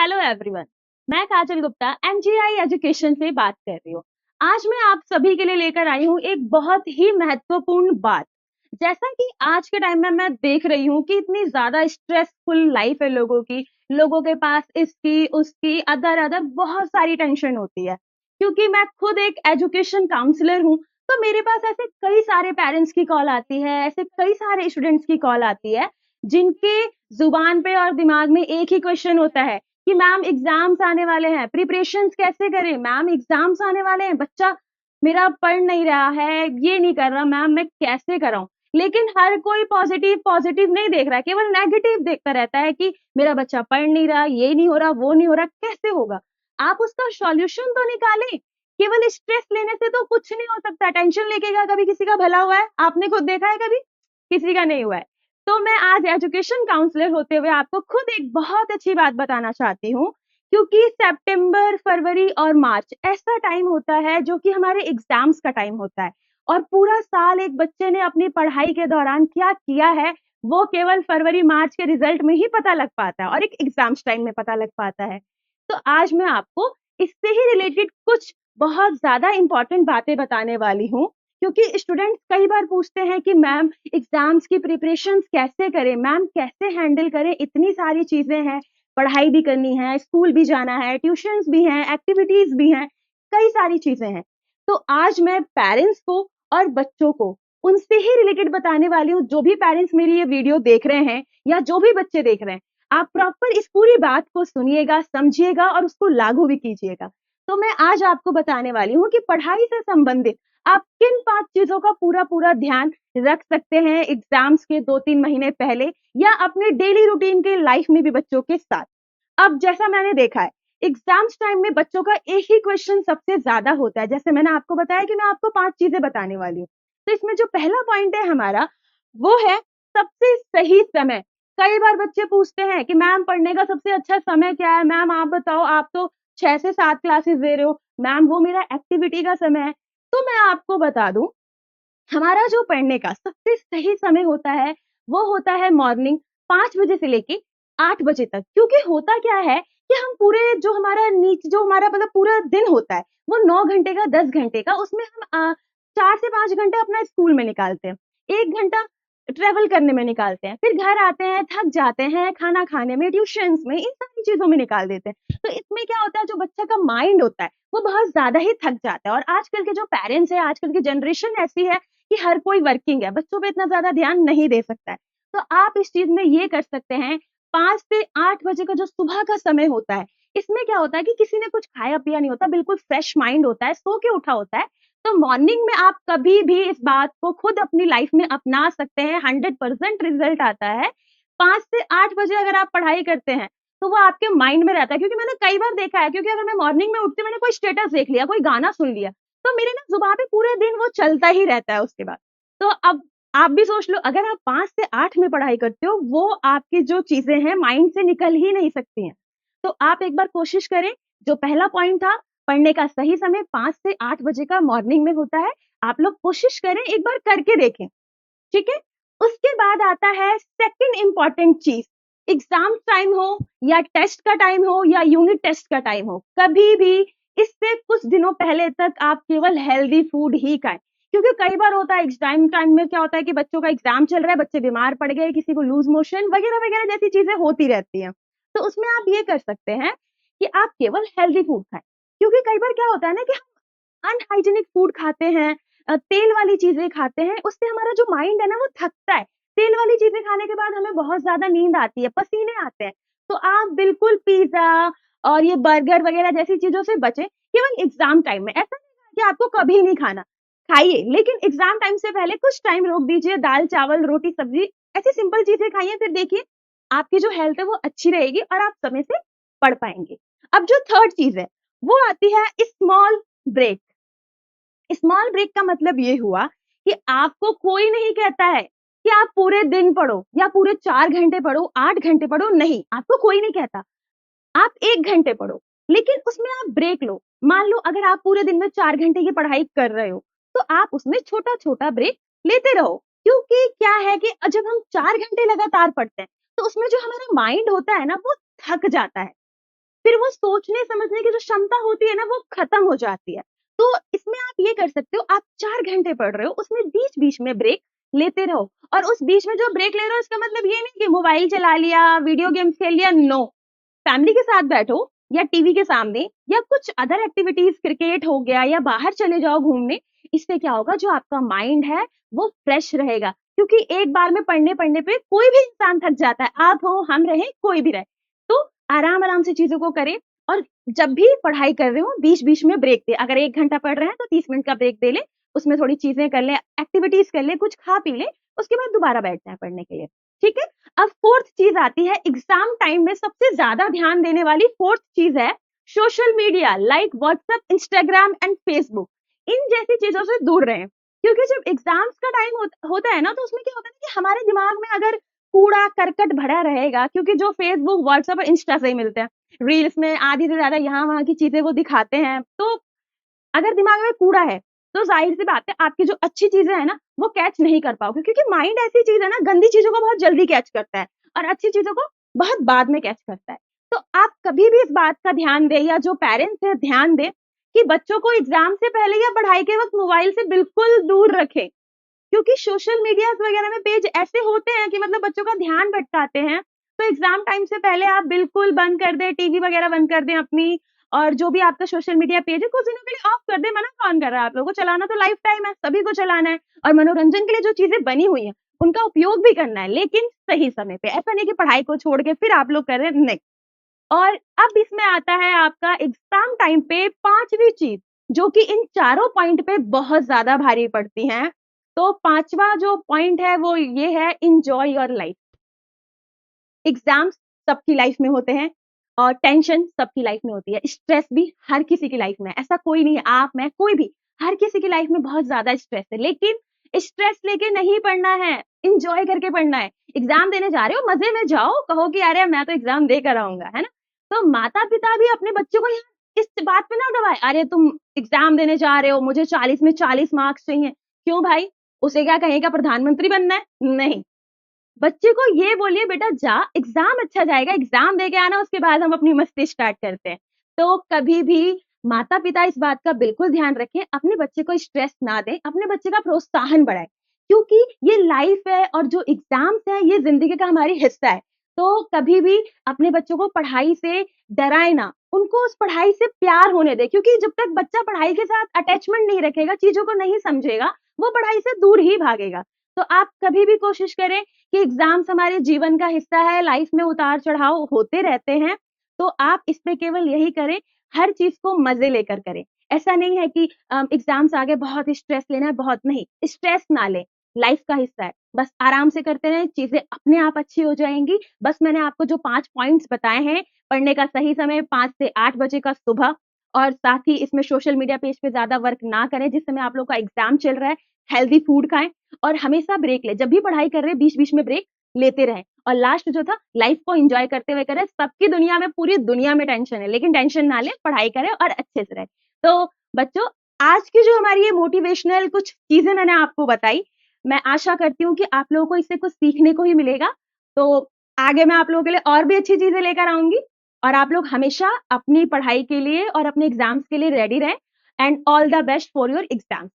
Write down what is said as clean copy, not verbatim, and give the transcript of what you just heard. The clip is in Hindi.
हेलो एवरीवन, मैं काजल गुप्ता एमजीआई एजुकेशन से बात कर रही हूँ। आज मैं आप सभी के लिए लेकर आई हूँ एक बहुत ही महत्वपूर्ण बात। जैसा कि आज के टाइम में मैं देख रही हूँ कि इतनी ज्यादा स्ट्रेसफुल लाइफ है लोगों के पास इसकी उसकी अदर अदर बहुत सारी टेंशन होती है। क्योंकि मैं खुद एक एजुकेशन काउंसलर हूँ, तो मेरे पास ऐसे कई सारे पेरेंट्स की कॉल आती है, ऐसे कई सारे स्टूडेंट्स की कॉल आती है जिनके जुबान पे और दिमाग में एक ही क्वेश्चन होता है कि मैम एग्जाम्स आने वाले हैं, प्रिपरेशंस कैसे करें? मैम एग्जाम्स आने वाले हैं, बच्चा मेरा पढ़ नहीं रहा है, ये नहीं कर रहा, मैम मैं कैसे कराऊं? लेकिन हर कोई पॉजिटिव पॉजिटिव नहीं देख रहा है, केवल नेगेटिव देखता रहता है कि मेरा बच्चा पढ़ नहीं रहा, ये नहीं हो रहा, वो नहीं हो रहा, कैसे होगा? आप उसका सॉल्यूशन तो निकालें। केवल स्ट्रेस लेने से तो कुछ नहीं हो सकता। टेंशन लेके क्या कभी किसी का भला हुआ है? आपने खुद देखा है कभी? किसी का नहीं हुआ है। तो मैं आज एजुकेशन काउंसलर होते हुए आपको खुद एक बहुत अच्छी बात बताना चाहती हूँ, क्योंकि सितंबर, फरवरी और मार्च ऐसा टाइम होता है जो कि हमारे एग्जाम्स का टाइम होता है। और पूरा साल एक बच्चे ने अपनी पढ़ाई के दौरान क्या किया है, वो केवल फरवरी मार्च के रिजल्ट में ही पता लग पाता है और एक एग्जाम्स टाइम में पता लग पाता है। तो आज मैं आपको इससे ही रिलेटेड कुछ बहुत ज्यादा इंपॉर्टेंट बातें बताने वाली हूँ, क्योंकि स्टूडेंट्स कई बार पूछते हैं कि मैम एग्जाम्स की प्रिपरेशंस कैसे करें, मैम कैसे हैंडल करें, इतनी सारी चीजें हैं, पढ़ाई भी करनी है, स्कूल भी जाना है, ट्यूशंस भी हैं, एक्टिविटीज भी हैं, कई सारी चीजें हैं। तो आज मैं पेरेंट्स को और बच्चों को उनसे ही रिलेटेड बताने वाली हूँ। जो भी पेरेंट्स मेरी ये वीडियो देख रहे हैं या जो भी बच्चे देख रहे हैं, आप प्रॉपर इस पूरी बात को सुनिएगा, समझिएगा और उसको लागू भी कीजिएगा। तो मैं आज आपको बताने वाली हूँ कि पढ़ाई से संबंधित आप किन 5 चीजों का पूरा पूरा ध्यान रख सकते हैं एग्जाम्स के 2-3 महीने पहले या अपने डेली रूटीन के लाइफ में भी बच्चों के साथ। अब जैसा मैंने देखा है, एग्जाम्स टाइम में बच्चों का एक ही क्वेश्चन सबसे ज्यादा होता है। जैसे मैंने आपको बताया कि मैं आपको 5 चीजें बताने वाली हूँ। तो इसमें जो पहला पॉइंट है हमारा, वो है सबसे सही समय। कई बार बच्चे पूछते हैं कि मैम पढ़ने का सबसे अच्छा समय क्या है? मैम आप बताओ, आप तो 6 से 7 क्लासेस दे रहे हो, मैम वो मेरा एक्टिविटी का समय है। तो मैं आपको बता दूं, हमारा जो पढ़ने का सबसे सही समय होता है, वो होता है मॉर्निंग 5 बजे से लेके 8 बजे तक। क्योंकि होता क्या है कि हम पूरे जो हमारा मतलब पूरा दिन होता है, वो 9 घंटे का, 10 घंटे का, उसमें हम 4 से 5 घंटे अपना स्कूल में निकालते हैं, 1 घंटा ट्रेवल करने में निकालते हैं, फिर घर आते हैं, थक जाते हैं, खाना खाने में, ट्यूशंस में, इन सारी चीजों में निकाल देते हैं। तो इसमें क्या होता है, जो बच्चा का माइंड होता है वो बहुत ज्यादा ही थक जाता है। और आजकल के जो पेरेंट्स हैं, आजकल की जनरेशन ऐसी है कि हर कोई वर्किंग है, बच्चों पे इतना ज्यादा ध्यान नहीं दे सकता है। तो आप इस चीज में ये कर सकते हैं, 5 से 8 बजे का जो सुबह का समय होता है, इसमें क्या होता है कि किसी ने कुछ खाया पिया नहीं होता, बिल्कुल फ्रेश माइंड होता है, सो के उठा होता है। तो मॉर्निंग में आप कभी भी इस बात को खुद अपनी लाइफ में अपना सकते हैं, 100% रिजल्ट आता है। 5 से 8 बजे अगर आप पढ़ाई करते हैं तो वो आपके माइंड में रहता है। क्योंकि मैंने कई बार देखा है, क्योंकि अगर मैं मॉर्निंग में उठती, मैंने कोई स्टेटस देख लिया, कोई गाना सुन लिया, तो मेरे ना जुबान पे पूरे दिन वो चलता ही रहता है उसके बाद। तो अब आप भी सोच लो, अगर आप 5 से 8 में पढ़ाई करते हो, वो आपकी जो चीजें हैं माइंड से निकल ही नहीं सकती हैं। तो आप एक बार कोशिश करें, जो पहला पॉइंट था, पढ़ने का सही समय 5 से 8 बजे का मॉर्निंग में होता है। आप लोग कोशिश करें, एक बार करके देखें, ठीक है? उसके बाद आता है सेकंड इंपॉर्टेंट चीज। एग्जाम टाइम हो या टेस्ट का टाइम हो या यूनिट टेस्ट का टाइम हो, कभी भी इससे कुछ दिनों पहले तक आप केवल हेल्दी फूड ही खाएं। क्योंकि कई बार होता है एग्जाम टाइम में क्या होता है कि बच्चों का एग्जाम चल रहा है, बच्चे बीमार पड़ गए, किसी को लूज मोशन वगैरह वगैरह जैसी चीजें होती रहती हैं। तो उसमें आप ये कर सकते हैं कि आप केवल हेल्दी फूड खाएं। क्योंकि कई बार क्या होता है ना कि अनहाइजीनिक फूड खाते हैं, तेल वाली चीजें खाते हैं, उससे हमारा जो माइंड है ना वो थकता है। तेल वाली चीजें खाने के बाद हमें बहुत ज्यादा नींद आती है, पसीने आते हैं। तो आप बिल्कुल पिज्जा और ये बर्गर वगैरह जैसी चीजों से बचें, केवल एग्जाम टाइम में। ऐसा नहीं है कि आपको कभी नहीं खाना, खाइए, लेकिन एग्जाम टाइम से पहले कुछ टाइम रोक दीजिए, दाल चावल रोटी सब्जी ऐसी सिंपल चीजें खाइए, फिर देखिए आपकी जो हेल्थ है वो अच्छी रहेगी और आप समय से पढ़ पाएंगे। अब जो थर्ड चीज है, वो आती है स्मॉल ब्रेक। स्मॉल ब्रेक का मतलब ये हुआ कि आपको कोई नहीं कहता है कि आप पूरे दिन पढ़ो या पूरे 4 घंटे पढ़ो, 8 घंटे पढ़ो, नहीं, आपको कोई नहीं कहता। आप 1 घंटे पढ़ो, लेकिन उसमें आप ब्रेक लो। मान लो अगर आप पूरे दिन में 4 घंटे की पढ़ाई कर रहे हो, तो आप उसमें छोटा-छोटा ब्रेक लेते रहो। क्योंकि क्या है कि जब हम 4 घंटे लगातार पढ़ते हैं, तो उसमें जो हमारा माइंड होता है ना, वो थक जाता है। फिर वो सोचने समझने की जो क्षमता होती है ना वो खत्म हो जाती है। तो इसमें आप ये कर सकते हो, आप 4 घंटे पढ़ रहे हो, उसमें बीच-बीच में ब्रेक लेते रहो और उस बीच में जो ब्रेक ले रहे हो इसका मतलब ये नहीं कि मोबाइल चला लिया, वीडियो गेम्स खेल लिया, नो। फैमिली के साथ बैठो या टीवी के सामने या कुछ अदर एक्टिविटीज, क्रिकेट हो गया या बाहर चले जाओ घूमने। इससे क्या होगा, जो आपका माइंड है वो फ्रेश रहेगा, क्योंकि एक बार में पढ़ने पढ़ने पे कोई भी इंसान थक जाता है, आप हो हम रहे कोई भी रहे। तो आराम आराम से चीजों को करें और जब भी पढ़ाई कर रहे हो बीच बीच में ब्रेक दे। अगर 1 घंटा पढ़ रहे हैं तो 30 मिनट का ब्रेक दे ले, उसमें थोड़ी चीजें कर ले, एक्टिविटीज कर ले, कुछ खा पी ले, उसके बाद दोबारा बैठ जाए पढ़ने के लिए। ठीक है। अब फोर्थ चीज आती है, एग्जाम टाइम में सबसे ज्यादा ध्यान देने वाली फोर्थ चीज है social media, like WhatsApp, Instagram and Facebook. इन जैसी चीजों से दूर रहें, क्योंकि जब एग्जाम्स का टाइम होता है ना, तो उसमें क्या होता है कि हमारे दिमाग में अगर कूड़ा करकट भरा रहेगा, क्योंकि जो फेसबुक, व्हाट्सएप और इंस्टा से ही मिलते हैं, रील्स में आधी से ज्यादा यहाँ वहां की चीजें वो दिखाते हैं, तो अगर दिमाग में कूड़ा है तो जाहिर सी बात है आपकी जो अच्छी चीजें है ना वो कैच नहीं कर पाओगे, क्योंकि माइंड ऐसी चीज है ना, गंदी चीजों को बहुत जल्दी कैच करता है और अच्छी चीजों को बहुत बाद में कैच करता है। तो आप कभी भी इस बात का ध्यान दें, या जो पेरेंट्स है ध्यान दें कि बच्चों को एग्जाम से पहले या पढ़ाई के वक्त मोबाइल से बिल्कुल दूर रखें, क्योंकि सोशल मीडिया वगैरह में पेज ऐसे होते हैं कि मतलब बच्चों का ध्यान भटकाते हैं। तो एग्जाम टाइम से पहले आप बिल्कुल बंद कर दें, टीवी वगैरह बंद कर दें अपनी, और जो भी आपका सोशल मीडिया पेज है कुछ दिनों के लिए ऑफ कर दें। मना कौन कर रहा है, आप लोगों को चलाना तो लाइफ टाइम है, सभी को चलाना है, और मनोरंजन के लिए जो चीजें बनी हुई है उनका उपयोग भी करना है, लेकिन सही समय पे। ऐसा नहीं कि पढ़ाई को छोड़ के फिर आप लोग कर रहे हैं, नहीं। और अब इसमें आता है आपका एग्जाम टाइम पे पांचवी चीज, जो कि इन चारों पॉइंट पे बहुत ज्यादा भारी पड़ती है। तो पांचवा जो पॉइंट है वो ये है, इंजॉय योर लाइफ। एग्जाम्स सबकी लाइफ में होते हैं और टेंशन सबकी लाइफ में होती है, स्ट्रेस भी हर किसी की लाइफ में है। ऐसा कोई नहीं है, आप मैं कोई भी, हर किसी की लाइफ में बहुत ज्यादा स्ट्रेस है, लेकिन स्ट्रेस लेके नहीं पढ़ना है, इंजॉय करके पढ़ना है। एग्जाम देने जा रहे हो, मजे में जाओ, कहो कि अरे मैं तो एग्जाम दे कर आऊंगा, है ना। तो माता पिता भी अपने बच्चों को यहाँ इस बात पे ना दबाए, अरे तुम एग्जाम देने जा रहे हो, मुझे 40 में 40 मार्क्स चाहिए। क्यों भाई, उसे क्या कहेगा प्रधानमंत्री बनना है? नहीं, बच्चे को ये बोलिए बेटा जा, एग्जाम अच्छा जाएगा, एग्जाम दे के आना, उसके बाद हम अपनी मस्ती स्टार्ट करते हैं। तो कभी भी माता पिता इस बात का बिल्कुल ध्यान रखें, अपने बच्चे को स्ट्रेस ना दें, अपने बच्चे का प्रोत्साहन बढ़ाएं, क्योंकि ये लाइफ है और जो एग्जाम्स है ये जिंदगी का हमारी हिस्सा है। तो कभी भी अपने बच्चों को पढ़ाई से डराए ना, उनको उस पढ़ाई से प्यार होने दे, क्योंकि जब तक बच्चा पढ़ाई के साथ अटैचमेंट नहीं रखेगा, चीजों को नहीं समझेगा, वो पढ़ाई से दूर ही भागेगा। तो आप कभी भी कोशिश करें कि एग्जाम्स हमारे जीवन का हिस्सा है, लाइफ में उतार चढ़ाव होते रहते हैं, तो आप इसमें केवल यही करें, हर चीज को मजे लेकर करें। ऐसा नहीं है कि एग्जाम्स आगे बहुत स्ट्रेस लेना है, बहुत नहीं, स्ट्रेस ना ले, लाइफ का हिस्सा है, बस आराम से करते रहें, चीजें अपने आप अच्छी हो जाएंगी। बस मैंने आपको जो 5 पॉइंट्स बताए हैं, पढ़ने का सही समय 5 से 8 बजे का सुबह, और साथ ही इसमें सोशल मीडिया पेज पे ज्यादा वर्क ना करें जिस समय आप लोग का एग्जाम चल रहा है, हेल्दी फूड खाएं, और हमेशा ब्रेक ले, जब भी पढ़ाई कर रहे हैं बीच-बीच में ब्रेक लेते रहें। और लास्ट जो था, लाइफ को एन्जॉय करते हुए करें। सबकी दुनिया में, पूरी दुनिया में टेंशन है, लेकिन टेंशन ना लें, पढ़ाई करें और अच्छे से रहें। तो बच्चों, आज की जो हमारी ये मोटिवेशनल कुछ चीजें मैंने आपको बताई, मैं आशा करती हूँ कि आप लोगों को इससे कुछ सीखने को ही मिलेगा। तो आगे मैं आप लोगों के लिए और भी अच्छी चीजें लेकर आऊंगी, और आप लोग हमेशा अपनी पढ़ाई के लिए और अपने एग्जाम्स के लिए रेडी रहें। And all the best for your exams.